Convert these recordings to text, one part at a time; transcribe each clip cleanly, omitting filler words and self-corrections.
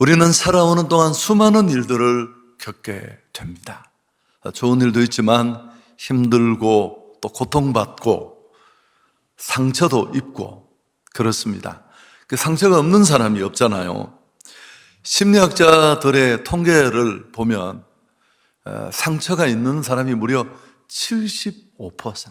우리는 살아오는 동안 수많은 일들을 겪게 됩니다. 좋은 일도 있지만 힘들고 또 고통받고 상처도 입고 그렇습니다. 그 상처가 없는 사람이 없잖아요. 심리학자들의 통계를 보면 상처가 있는 사람이 무려 75%.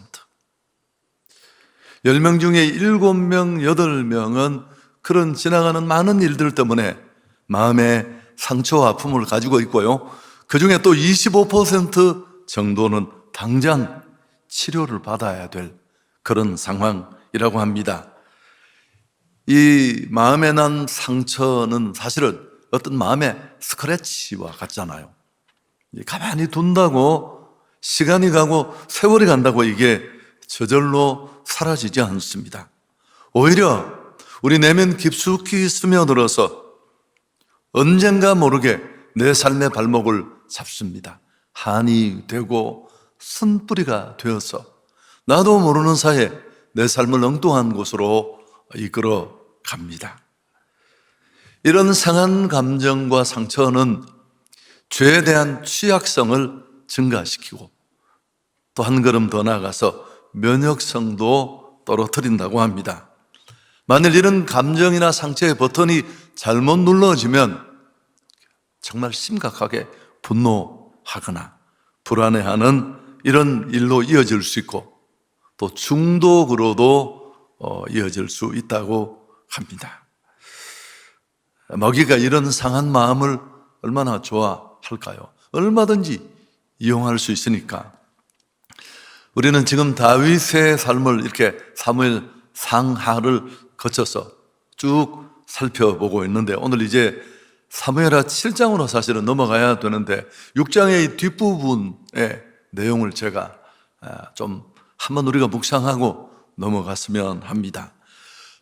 10명 중에 7명, 8명은 그런 지나가는 많은 일들 때문에 마음의 상처와 아픔을 가지고 있고요. 그 중에 또 25% 정도는 당장 치료를 받아야 될 그런 상황이라고 합니다. 이 마음에 난 상처는 사실은 어떤 마음의 스크래치와 같잖아요. 가만히 둔다고 시간이 가고 세월이 간다고 이게 저절로 사라지지 않습니다. 오히려 우리 내면 깊숙이 스며들어서 언젠가 모르게 내 삶의 발목을 잡습니다. 한이 되고 쓴뿌리가 되어서 나도 모르는 사이에 내 삶을 엉뚱한 곳으로 이끌어 갑니다. 이런 상한 감정과 상처는 죄에 대한 취약성을 증가시키고 또 한 걸음 더 나아가서 면역성도 떨어뜨린다고 합니다. 만일 이런 감정이나 상처의 버튼이 잘못 눌러지면 정말 심각하게 분노하거나 불안해하는 이런 일로 이어질 수 있고 또 중독으로도 이어질 수 있다고 합니다. 마귀가 이런 상한 마음을 얼마나 좋아할까요? 얼마든지 이용할 수 있으니까. 우리는 지금 다윗의 삶을 이렇게 사무엘 상하를 거쳐서 쭉 살펴보고 있는데 오늘 이제 사무엘하 7장으로 사실은 넘어가야 되는데 6장의 뒷부분의 내용을 제가 좀 한번 우리가 묵상하고 넘어갔으면 합니다.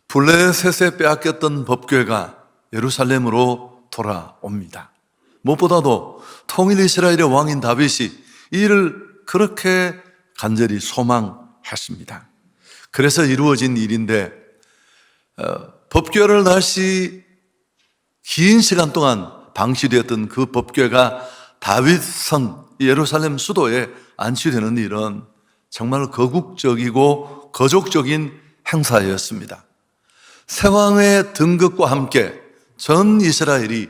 블레셋에 빼앗겼던 법궤가 예루살렘으로 돌아옵니다. 무엇보다도 통일 이스라엘의 왕인 다윗이 이 일을 그렇게 간절히 소망했습니다. 그래서 이루어진 일인데 법궤를 다시 긴 시간 동안 방치되었던 그 법궤가 다윗성 예루살렘 수도에 안치되는 일은 정말 거국적이고 거족적인 행사였습니다. 새왕의 등극과 함께 전 이스라엘이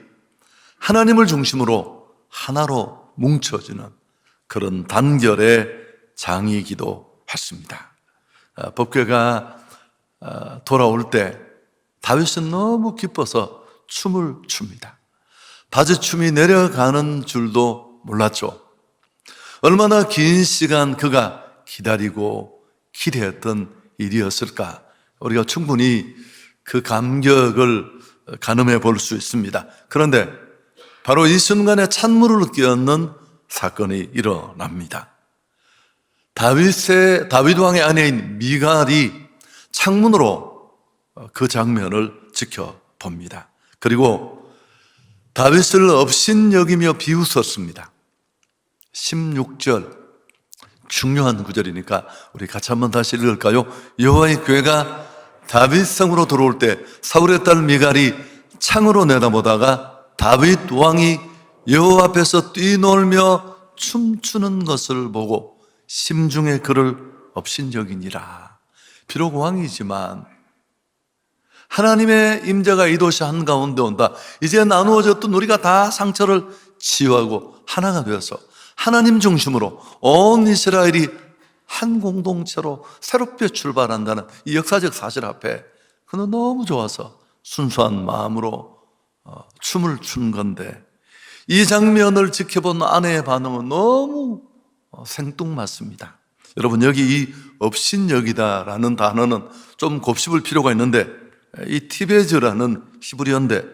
하나님을 중심으로 하나로 뭉쳐지는 그런 단결의 장이기도 했습니다. 법궤가 돌아올 때 다윗은 너무 기뻐서 춤을 춥니다. 바지춤이 내려가는 줄도 몰랐죠. 얼마나 긴 시간 그가 기다리고 기대했던 일이었을까. 우리가 충분히 그 감격을 가늠해 볼 수 있습니다. 그런데 바로 이 순간에 찬물을 끼얹는 사건이 일어납니다. 다윗 왕의 아내인 미갈이 창문으로 그 장면을 지켜봅니다. 그리고 다윗을 업신여기며 비웃었습니다. 16절 중요한 구절이니까 우리 같이 한번 다시 읽을까요? 여호와의 궤가 다윗성으로 들어올 때 사울의 딸 미갈이 창으로 내다보다가 다윗 왕이 여호와 앞에서 뛰놀며 춤추는 것을 보고 심중에 그를 업신여기니라. 비록 왕이지만 하나님의 임재가 이 도시 한가운데 온다. 이제 나누어졌던 우리가 다 상처를 치유하고 하나가 되어서 하나님 중심으로 온 이스라엘이 한 공동체로 새롭게 출발한다는 이 역사적 사실 앞에 그는 너무 좋아서 순수한 마음으로 춤을 춘 건데 이 장면을 지켜본 아내의 반응은 너무 생뚱맞습니다. 여러분 여기 이 업신여기다라는 단어는 좀 곱씹을 필요가 있는데 이 티베즈라는 히브리어인데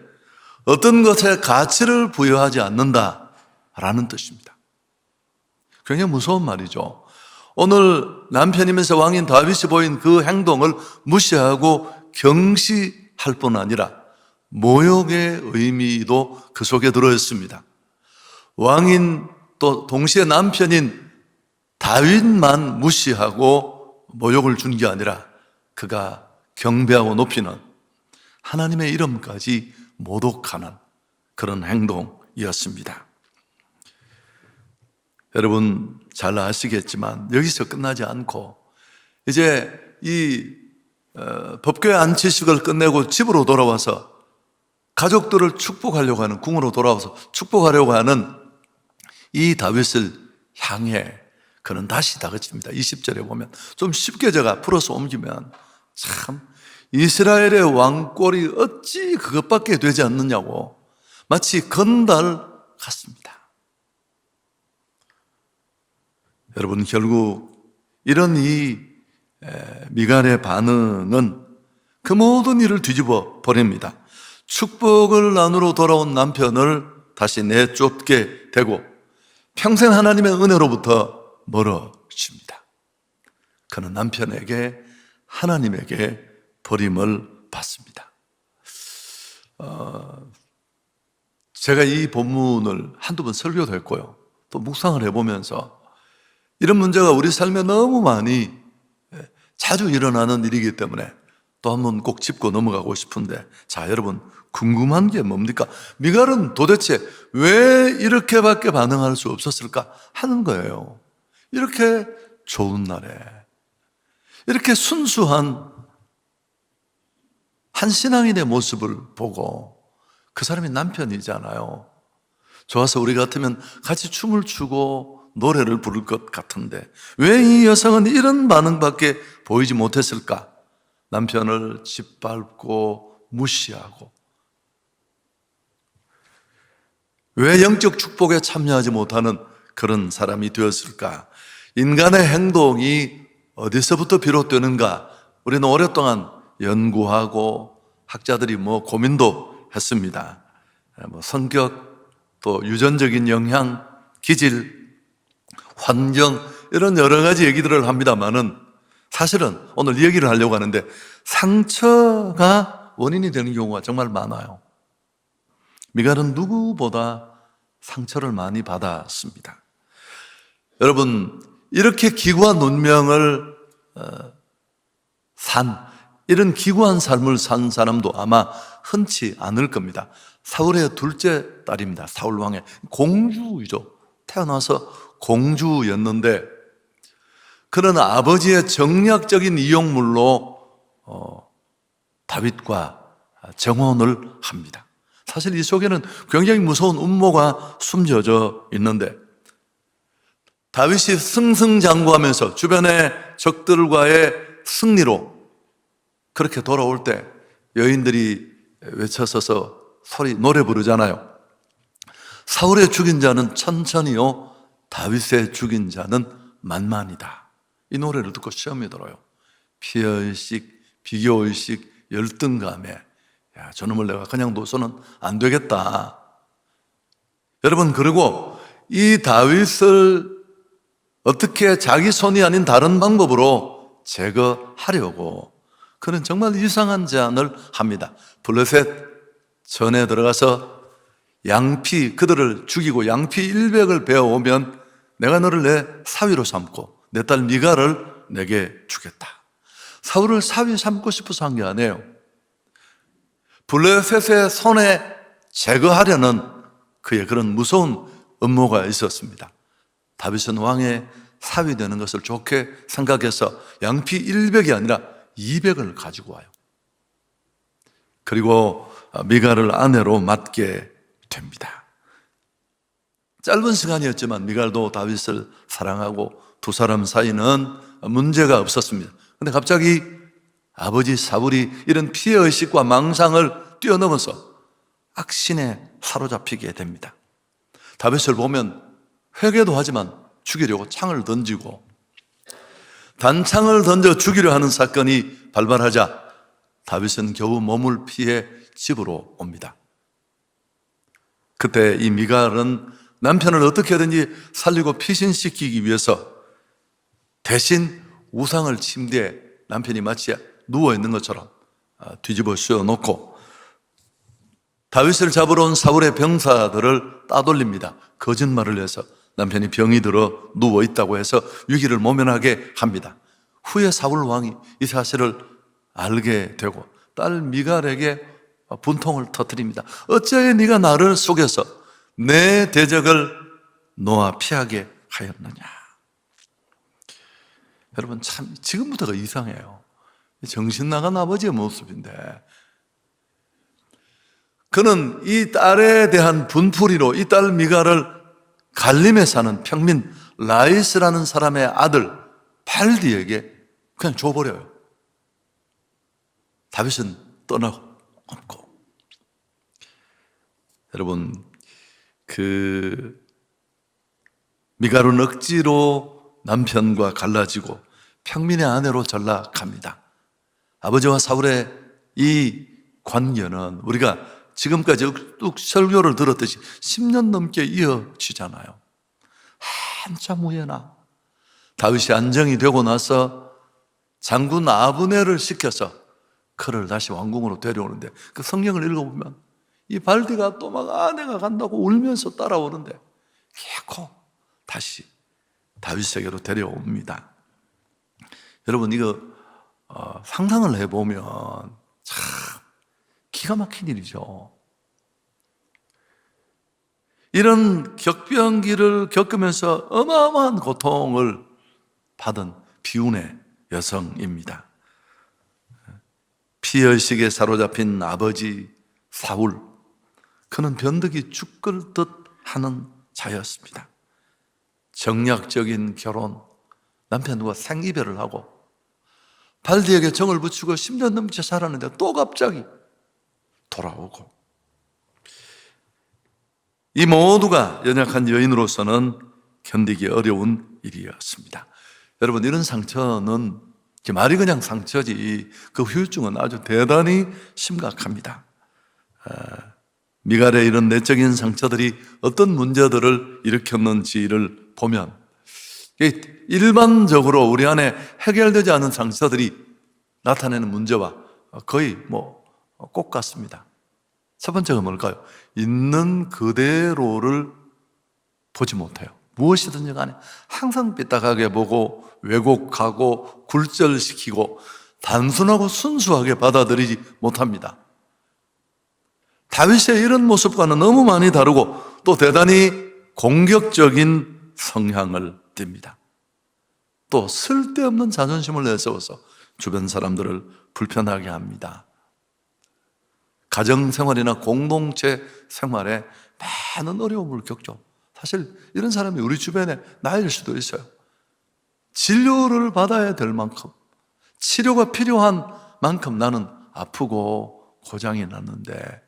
어떤 것에 가치를 부여하지 않는다라는 뜻입니다. 굉장히 무서운 말이죠. 오늘 남편이면서 왕인 다윗이 보인 그 행동을 무시하고 경시할 뿐 아니라 모욕의 의미도 그 속에 들어있습니다. 왕인 또 동시에 남편인 다윗만 무시하고 모욕을 준 게 아니라 그가 경배하고 높이는 하나님의 이름까지 모독하는 그런 행동이었습니다. 여러분 잘 아시겠지만 여기서 끝나지 않고 이제 이 법궤 안치식을 끝내고 집으로 돌아와서 가족들을 축복하려고 하는, 궁으로 돌아와서 축복하려고 하는 이 다윗을 향해 그는 다시 다그칩니다. 20절에 보면 좀 쉽게 제가 풀어서 옮기면 참 이스라엘의 왕꼴이 어찌 그것밖에 되지 않느냐고 마치 건달 같습니다. 여러분 결국 이런 이 미갈의 반응은 그 모든 일을 뒤집어 버립니다. 축복을 나누러 돌아온 남편을 다시 내쫓게 되고 평생 하나님의 은혜로부터 멀어집니다. 그는 남편에게, 하나님에게 버림을 받습니다. 제가 이 본문을 한두 번 설교도 했고요, 또 묵상을 해보면서 이런 문제가 우리 삶에 너무 많이 자주 일어나는 일이기 때문에 또 한 번 꼭 짚고 넘어가고 싶은데, 자 여러분 궁금한 게 뭡니까? 미갈은 도대체 왜 이렇게밖에 반응할 수 없었을까 하는 거예요. 이렇게 좋은 날에 이렇게 순수한 한 신앙인의 모습을 보고, 그 사람이 남편이잖아요. 좋아서 우리 같으면 같이 춤을 추고 노래를 부를 것 같은데 왜 이 여성은 이런 반응밖에 보이지 못했을까? 남편을 짓밟고 무시하고 왜 영적 축복에 참여하지 못하는 그런 사람이 되었을까? 인간의 행동이 어디서부터 비롯되는가? 우리는 오랫동안 연구하고 학자들이 고민도 했습니다. 성격, 또 유전적인 영향, 기질, 환경, 이런 여러 가지 얘기들을 합니다만은 사실은 오늘 이 얘기를 하려고 하는데 상처가 원인이 되는 경우가 정말 많아요. 미갈은 누구보다 상처를 많이 받았습니다. 여러분 이렇게 기구한 운명을 이런 기구한 삶을 산 사람도 아마 흔치 않을 겁니다. 사울의 둘째 딸입니다. 사울 왕의 공주이죠. 태어나서 공주였는데 그는 아버지의 정략적인 이용물로 다윗과 정혼을 합니다. 사실 이 속에는 굉장히 무서운 음모가 숨겨져 있는데, 다윗이 승승장구하면서 주변의 적들과의 승리로 그렇게 돌아올 때 여인들이 외쳐서서 노래 부르잖아요. 사울의 죽인 자는 천천히요, 다윗의 죽인 자는 만만이다. 이 노래를 듣고 시험이 들어요. 피해의식, 비교의식, 열등감에 저놈을 내가 그냥 둬서는 안 되겠다. 여러분 그리고 이 다윗을 어떻게 자기 손이 아닌 다른 방법으로 제거하려고 그는 정말 이상한 제안을 합니다. 블레셋 전에 들어가서 그들을 죽이고 양피 100을 베어오면 내가 너를 내 사위로 삼고 내 딸 미갈을 내게 주겠다. 사울을 사위 삼고 싶어서 한 게 아니에요. 블레셋의 손에 제거하려는 그의 그런 무서운 음모가 있었습니다. 다윗은 왕의 사위 되는 것을 좋게 생각해서 양피 100이 아니라 200을 가지고 와요. 그리고 미갈을 아내로 맡게 됩니다. 짧은 시간이었지만 미갈도 다윗을 사랑하고 두 사람 사이는 문제가 없었습니다. 그런데 갑자기 아버지 사울이 이런 피해의식과 망상을 뛰어넘어서 악신에 사로잡히게 됩니다. 다윗을 보면 회개도 하지만 죽이려고 창을 던지고, 단창을 던져 죽이려 하는 사건이 발발하자 다윗은 겨우 몸을 피해 집으로 옵니다. 그때 이 미갈은 남편을 어떻게든지 살리고 피신시키기 위해서 대신 우상을 침대에 남편이 마치 누워있는 것처럼 뒤집어 씌워놓고 다윗을 잡으러 온 사울의 병사들을 따돌립니다. 거짓말을 해서 남편이 병이 들어 누워있다고 해서 위기를 모면하게 합니다. 후에 사울 왕이 이 사실을 알게 되고 딸 미갈에게 분통을 터뜨립니다. 어찌하여 네가 나를 속여서 내 대적을 놓아 피하게 하였느냐. 여러분, 참 지금부터가 이상해요. 정신 나간 아버지의 모습인데, 그는 이 딸에 대한 분풀이로 이 딸 미가를 갈림에 사는 평민 라이스라는 사람의 아들 발디에게 그냥 줘버려요. 다윗은 떠나고 없고. 여러분, 미가는 억지로 남편과 갈라지고 평민의 아내로 전락합니다. 아버지와 사울의 이 관계는 우리가 지금까지 쭉 설교를 들었듯이 10년 넘게 이어지잖아요. 한참 후에나 다윗이 안정이 되고 나서 장군 아브넬을 시켜서 그를 다시 왕궁으로 데려오는데, 그 성경을 읽어보면 이 발디가 또 막 아내가 간다고 울면서 따라오는데 결코 다시 다윗에게로 데려옵니다. 여러분, 이거 상상을 해보면 참 기가 막힌 일이죠. 이런 격변기를 겪으면서 어마어마한 고통을 받은 비운의 여성입니다. 피의식에 사로잡힌 아버지 사울, 그는 변덕이 죽을 듯 하는 자였습니다. 정략적인 결혼, 남편과 생이별을 하고 발디에게 정을 붙이고 10년 넘게 살았는데 또 갑자기 돌아오고, 이 모두가 연약한 여인으로서는 견디기 어려운 일이었습니다. 여러분, 이런 상처는 말이 그냥 상처지 그 후유증은 아주 대단히 심각합니다. 미갈의 이런 내적인 상처들이 어떤 문제들을 일으켰는지를 보면 일반적으로 우리 안에 해결되지 않은 상처들이 나타내는 문제와 거의 꼭 같습니다. 첫 번째가 뭘까요? 있는 그대로를 보지 못해요. 무엇이든지 간에 항상 삐딱하게 보고 왜곡하고 굴절시키고 단순하고 순수하게 받아들이지 못합니다. 다윗의 이런 모습과는 너무 많이 다르고 또 대단히 공격적인 성향을 띱니다. 또 쓸데없는 자존심을 내세워서 주변 사람들을 불편하게 합니다. 가정생활이나 공동체 생활에 많은 어려움을 겪죠. 사실 이런 사람이 우리 주변에 나일 수도 있어요. 진료를 받아야 될 만큼, 치료가 필요한 만큼 나는 아프고 고장이 났는데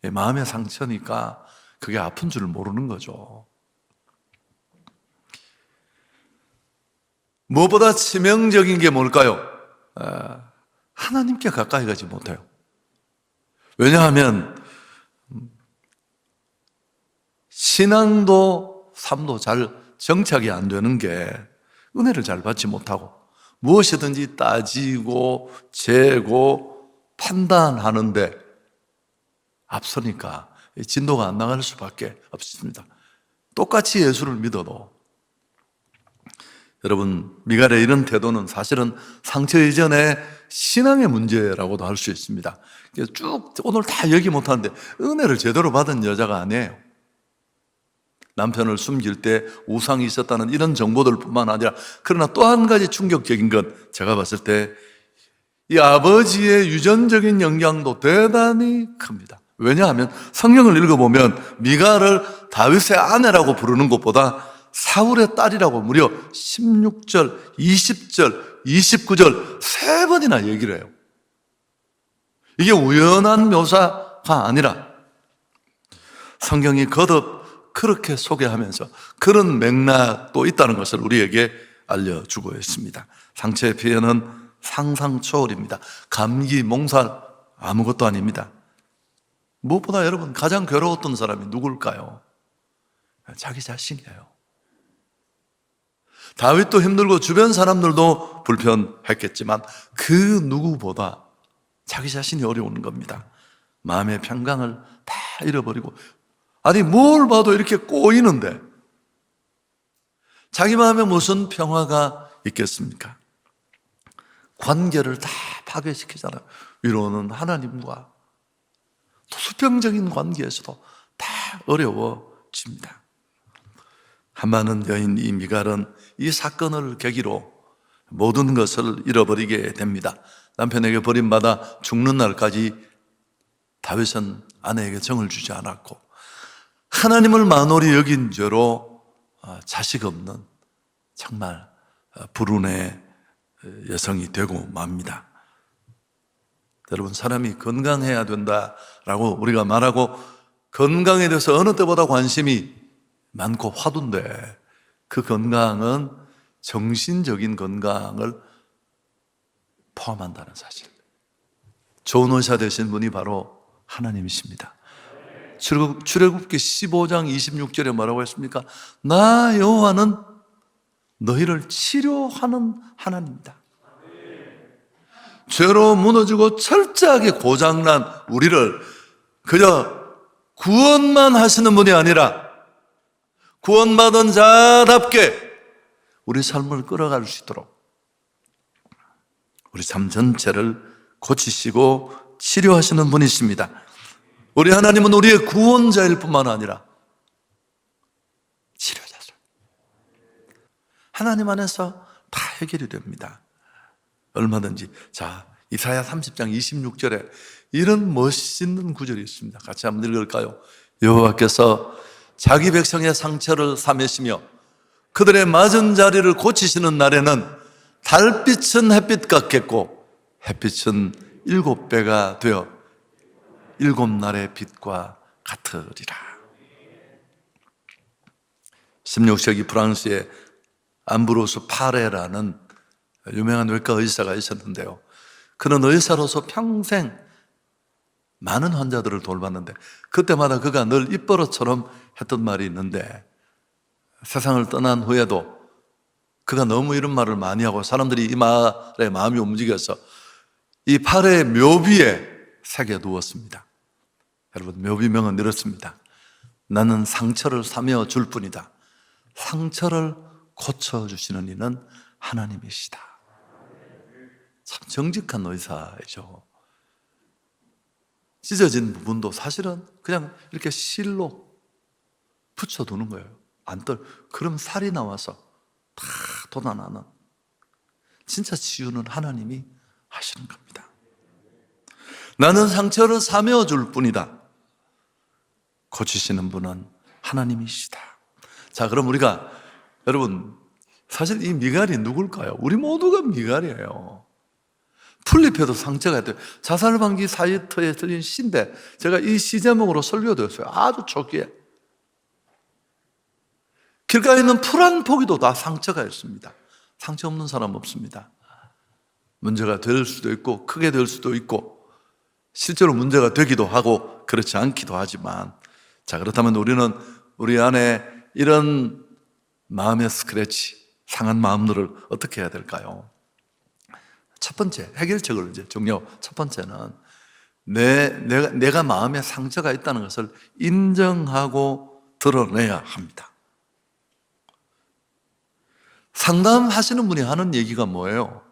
마음의 상처니까 그게 아픈 줄 모르는 거죠. 무엇보다 치명적인 게 뭘까요? 하나님께 가까이 가지 못해요. 왜냐하면 신앙도 삶도 잘 정착이 안 되는 게 은혜를 잘 받지 못하고 무엇이든지 따지고 재고 판단하는데 앞서니까 진도가 안 나갈 수밖에 없습니다. 똑같이 예수를 믿어도 여러분, 미갈의 이런 태도는 사실은 상처 이전의 신앙의 문제라고도 할 수 있습니다. 쭉 오늘 다 얘기 못하는데 은혜를 제대로 받은 여자가 아니에요. 남편을 숨길 때 우상이 있었다는 이런 정보들뿐만 아니라, 그러나 또 한 가지 충격적인 건 제가 봤을 때 이 아버지의 유전적인 영향도 대단히 큽니다. 왜냐하면 성경을 읽어보면 미갈을 다윗의 아내라고 부르는 것보다 사울의 딸이라고 무려 16절, 20절, 29절 세 번이나 얘기를 해요. 이게 우연한 묘사가 아니라 성경이 거듭 그렇게 소개하면서 그런 맥락도 있다는 것을 우리에게 알려주고 있습니다. 상처의 표현은 상상 초월입니다. 감기, 몽살 아무것도 아닙니다. 무엇보다 여러분, 가장 괴로웠던 사람이 누굴까요? 자기 자신이에요. 다윗도 힘들고 주변 사람들도 불편했겠지만 그 누구보다 자기 자신이 어려운 겁니다. 마음의 평강을 다 잃어버리고, 아니 뭘 봐도 이렇게 꼬이는데 자기 마음에 무슨 평화가 있겠습니까? 관계를 다 파괴시키잖아요. 위로는 하나님과 또 수평적인 관계에서도 다 어려워집니다. 한많은 여인 이 미갈은 이 사건을 계기로 모든 것을 잃어버리게 됩니다. 남편에게 버림받아 죽는 날까지 다윗은 아내에게 정을 주지 않았고 하나님을 만홀히 여긴 죄로 자식 없는 정말 불운의 여성이 되고 맙니다. 여러분, 사람이 건강해야 된다라고 우리가 말하고 건강에 대해서 어느 때보다 관심이 많고 화두인데 그 건강은 정신적인 건강을 포함한다는 사실. 좋은 의사 되신 분이 바로 하나님이십니다. 출애굽기 15장 26절에 뭐라고 했습니까? 나 여호와는 너희를 치료하는 하나님이다. 죄로 무너지고 철저하게 고장난 우리를 그저 구원만 하시는 분이 아니라 구원받은 자답게 우리 삶을 끌어갈 수 있도록 우리 삶 전체를 고치시고 치료하시는 분이십니다. 우리 하나님은 우리의 구원자일 뿐만 아니라 치료자죠. 하나님 안에서 다 해결이 됩니다. 얼마든지. 자, 이사야 30장 26절에 이런 멋있는 구절이 있습니다. 같이 한번 읽을까요? 여호와께서 자기 백성의 상처를 사매시며 그들의 맞은 자리를 고치시는 날에는 달빛은 햇빛 같겠고 햇빛은 7배가 되어 7날의 빛과 같으리라. 16세기 프랑스의 암브로스 파레라는 유명한 외과 의사가 있었는데요. 그는 의사로서 평생 많은 환자들을 돌봤는데 그때마다 그가 늘 입버릇처럼 했던 말이 있는데 세상을 떠난 후에도 그가 너무 이런 말을 많이 하고 사람들이 이 말에 마음이 움직여서 이 파레의 묘비에 새겨두었습니다. 여러분, 묘비명은 이렇습니다. 나는 상처를 사며 줄 뿐이다. 상처를 고쳐주시는 이는 하나님이시다. 참 정직한 의사이죠. 찢어진 부분도 사실은 그냥 이렇게 실로 붙여두는 거예요. 그럼 살이 나와서 다 돋아나는. 진짜 치유는 하나님이 하시는 겁니다. 나는 상처를 사며 줄 뿐이다. 고치시는 분은 하나님이시다. 자, 그럼 우리가 여러분, 사실 이 미갈이 누굴까요? 우리 모두가 미갈이에요. 풀잎에도 상처가 있대요. 자살방지 사이트에 들린 시인데 제가 이 시 제목으로 설교되었어요. 아주 초기에. 길가에 있는 풀 한 포기도 다 상처가 있습니다. 상처 없는 사람 없습니다. 문제가 될 수도 있고 크게 될 수도 있고 실제로 문제가 되기도 하고 그렇지 않기도 하지만, 자, 그렇다면 우리는 우리 안에 이런 마음의 스크래치, 상한 마음들을 어떻게 해야 될까요? 첫 번째, 해결책을 이제 정리하고, 첫 번째는 내가 마음에 상처가 있다는 것을 인정하고 드러내야 합니다. 상담하시는 분이 하는 얘기가 뭐예요?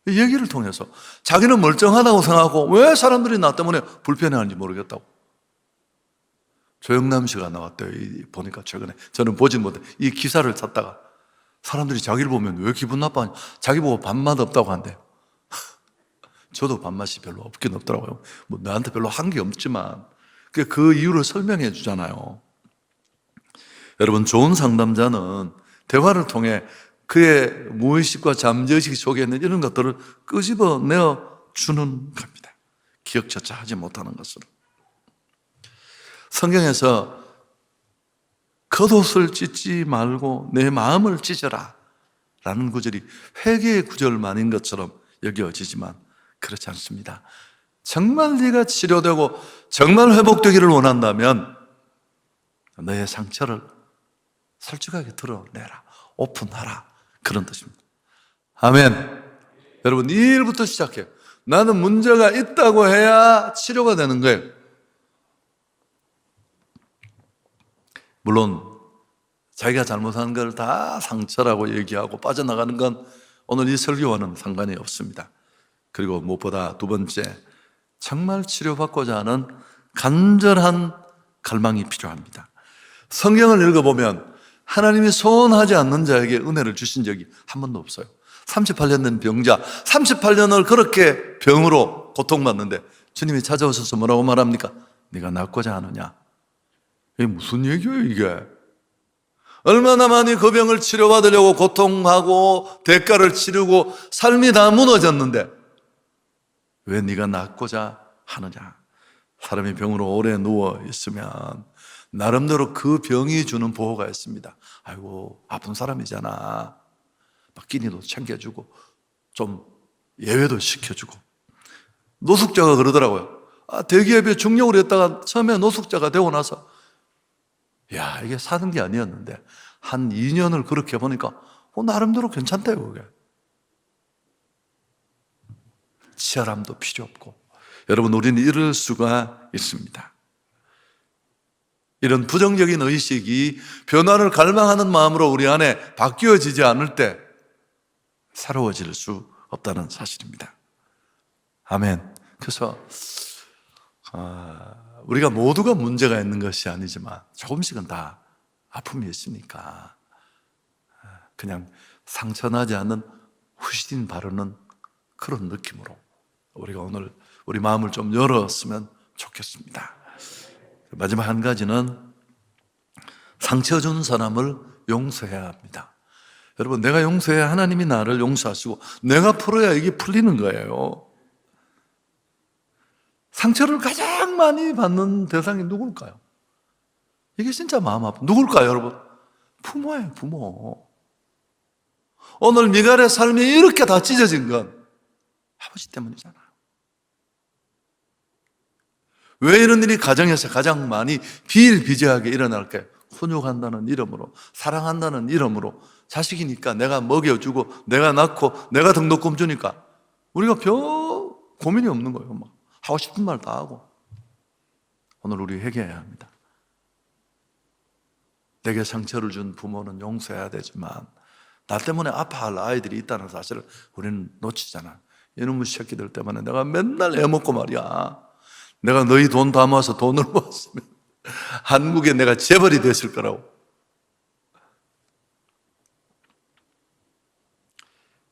이 얘기를 통해서 자기는 멀쩡하다고 생각하고 왜 사람들이 나 때문에 불편해하는지 모르겠다고. 조영남 씨가 나왔대요. 보니까 최근에 저는 보진 못해. 이 기사를 찾다가 사람들이 자기를 보면 왜 기분 나빠하냐, 자기 보고 밥맛 없다고 한대요. 저도 밥맛이 별로 없긴 없더라고요. 뭐 나한테 별로 한 게 없지만 그 이유를 설명해 주잖아요. 여러분, 좋은 상담자는 대화를 통해 그의 무의식과 잠재의식 속에 있는 이런 것들을 끄집어내어 주는 겁니다. 기억조차 하지 못하는 것을. 성경에서 겉옷을 찢지 말고 내 마음을 찢어라 라는 구절이 회개의 구절만인 것처럼 여겨지지만 그렇지 않습니다. 정말 네가 치료되고 정말 회복되기를 원한다면 너의 상처를 솔직하게 드러내라, 오픈하라, 그런 뜻입니다. 아멘. 여러분, 이 일부터 시작해요. 나는 문제가 있다고 해야 치료가 되는 거예요. 물론 자기가 잘못한 걸 다 상처라고 얘기하고 빠져나가는 건 오늘 이 설교와는 상관이 없습니다. 그리고 무엇보다 두 번째, 정말 치료받고자 하는 간절한 갈망이 필요합니다. 성경을 읽어보면 하나님이 소원하지 않는 자에게 은혜를 주신 적이 한 번도 없어요. 38년 된 병자, 38년을 그렇게 병으로 고통받는데 주님이 찾아오셔서 뭐라고 말합니까? 네가 낫고자 하느냐? 이게 무슨 얘기예요 이게? 얼마나 많이 그 병을 치료받으려고 고통하고 대가를 치르고 삶이 다 무너졌는데 왜 네가 낫고자 하느냐? 사람이 병으로 오래 누워 있으면 나름대로 그 병이 주는 보호가 있습니다. 아이고 아픈 사람이잖아. 막 끼니도 챙겨주고 좀 예외도 시켜주고. 노숙자가 그러더라고요. 대기업에 중용을 했다가 처음에 노숙자가 되고 나서 야 이게 사는 게 아니었는데 한 2년을 그렇게 보니까 나름대로 괜찮대요 그게. 치열함도 필요 없고. 여러분 우리는 이럴 수가 있습니다. 이런 부정적인 의식이 변화를 갈망하는 마음으로 우리 안에 바뀌어지지 않을 때 새로워질 수 없다는 사실입니다. 아멘. 그래서 우리가 모두가 문제가 있는 것이 아니지만 조금씩은 다 아픔이 있으니까 그냥 상처나지 않는 후신 바르는 그런 느낌으로 우리가 오늘 우리 마음을 좀 열었으면 좋겠습니다. 마지막 한 가지는 상처 준 사람을 용서해야 합니다. 여러분 내가 용서해야 하나님이 나를 용서하시고 내가 풀어야 이게 풀리는 거예요. 상처를 가장 많이 받는 대상이 누굴까요? 이게 진짜 마음 아픈 누굴까요 여러분? 부모예요 부모. 오늘 미갈의 삶이 이렇게 다 찢어진 건 아버지 때문이잖아요. 왜 이런 일이 가정에서 가장 많이 비일비재하게 일어날까요? 훈육한다는 이름으로, 사랑한다는 이름으로, 자식이니까 내가 먹여주고 내가 낳고 내가 등록금 주니까 우리가 별 고민이 없는 거예요. 막 하고 싶은 말 다 하고. 오늘 우리 회개해야 합니다. 내게 상처를 준 부모는 용서해야 되지만 나 때문에 아파할 아이들이 있다는 사실을 우리는 놓치잖아. 이놈의 새끼들 때문에 내가 맨날 애먹고 말이야. 내가 너희 돈 다 모아서 돈을 모았으면 한국에 내가 재벌이 됐을 거라고.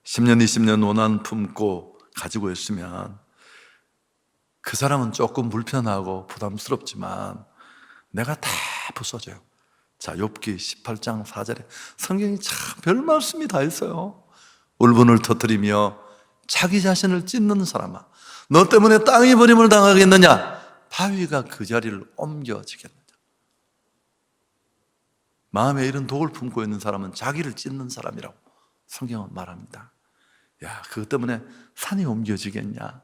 10년, 20년 원한 품고 가지고 있으면 그 사람은 조금 불편하고 부담스럽지만 내가 다 부숴줘요. 자, 욥기 18장 4절에 성경이 참 별 말씀이 다 있어요. 울분을 터뜨리며 자기 자신을 찢는 사람아, 너 때문에 땅이 버림을 당하겠느냐? 바위가 그 자리를 옮겨지겠느냐? 마음에 이런 독을 품고 있는 사람은 자기를 찢는 사람이라고 성경은 말합니다. 야, 그것 때문에 산이 옮겨지겠냐?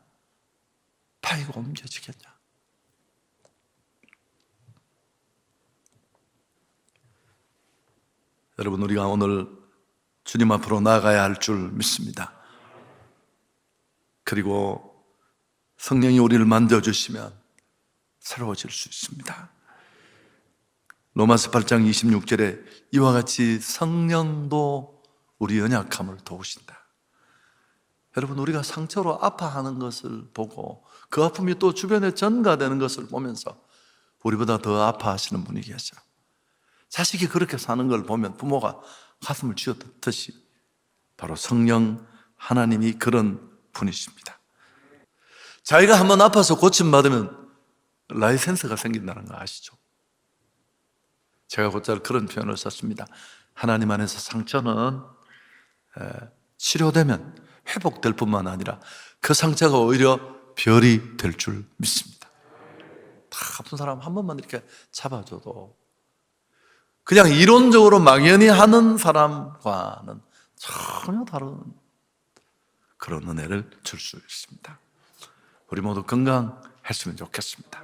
바위가 옮겨지겠냐? 여러분, 우리가 오늘 주님 앞으로 나아가야 할 줄 믿습니다. 그리고 성령이 우리를 만져주시면 새로워질 수 있습니다. 로마서 8장 26절에 이와 같이 성령도 우리 연약함을 도우신다. 여러분, 우리가 상처로 아파하는 것을 보고 그 아픔이 또 주변에 전가되는 것을 보면서 우리보다 더 아파하시는 분이 계셔요. 자식이 그렇게 사는 걸 보면 부모가 가슴을 쥐어뜯듯이 바로 성령 하나님이 그런 분이십니다. 자기가 한번 아파서 고침받으면 라이센스가 생긴다는 거 아시죠? 제가 곧잘 그런 표현을 썼습니다. 하나님 안에서 상처는 치료되면 회복될 뿐만 아니라 그 상처가 오히려 별이 될 줄 믿습니다. 다 아픈 사람 한 번만 이렇게 잡아줘도 그냥 이론적으로 막연히 하는 사람과는 전혀 다른 그런 은혜를 줄 수 있습니다. 우리 모두 건강했으면 좋겠습니다.